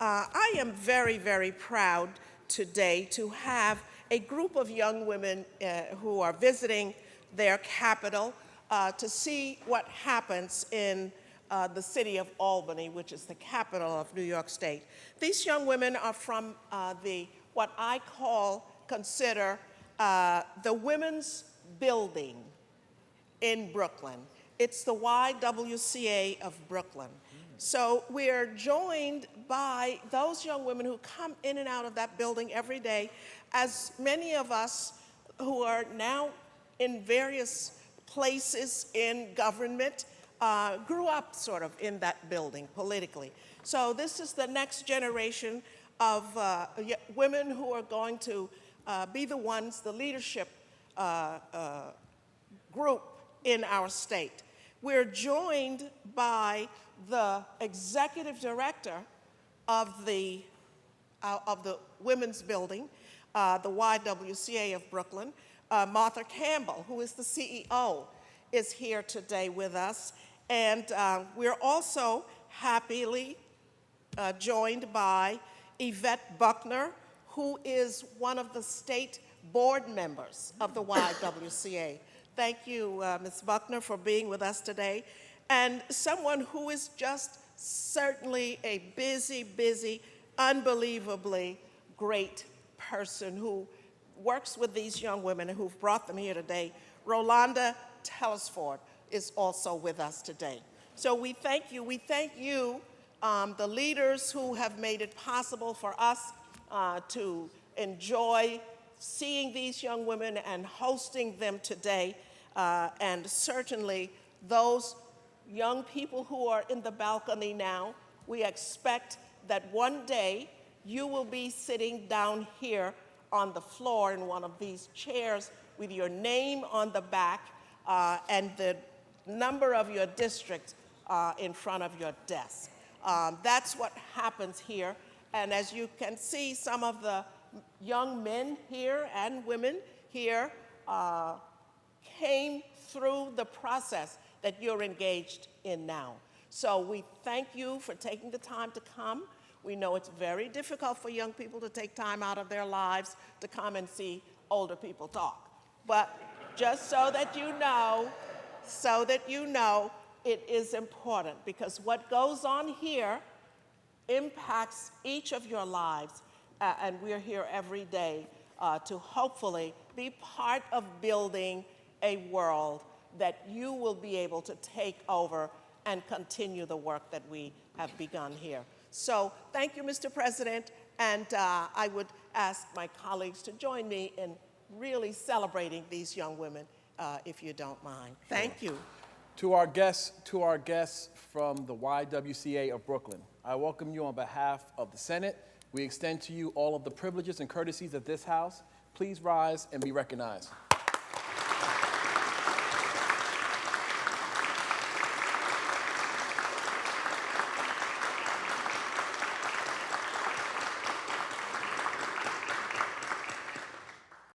I am very, very proud today to have a group of young women who are visiting their capital to see what happens in the city of Albany, which is the capital of New York State. These young women are from what I consider the Women's Building in Brooklyn. It's the YWCA of Brooklyn. So we're joined by those young women who come in and out of that building every day, as many of us who are now in various places in government grew up sort of in that building politically. So this is the next generation of women who are going to be the ones, the leadership group in our state. We're joined by the executive director of the Women's Building, the YWCA of Brooklyn, Martha Campbell, who is the CEO, is here today with us. And we're also happily joined by Yvette Buckner, who is one of the state board members of the YWCA. Thank you, Ms. Buckner, for being with us today. And someone who is just certainly a busy, unbelievably great person who works with these young women and who've brought them here today. Rolanda Telesford is also with us today. So we thank you. We thank you, the leaders who have made it possible for us to enjoy seeing these young women and hosting them today, and certainly those young people who are in the balcony now. We expect that one day you will be sitting down here on the floor in one of these chairs with your name on the back and the number of your district in front of your desk. That's what happens here. And as you can see, some of the young men here and women here came through the process that you're engaged in now. So we thank you for taking the time to come. We know it's very difficult for young people to take time out of their lives to come and see older people talk. But just so that you know, it is important, because what goes on here impacts each of your lives, and we're here every day to hopefully be part of building a world that you will be able to take over and continue the work that we have begun here. So thank you, Mr. President, and I would ask my colleagues to join me in really celebrating these young women, if you don't mind. Thank you. To our guests from the YWCA of Brooklyn, I welcome you on behalf of the Senate. We extend to you all of the privileges and courtesies of this House. Please rise and be recognized.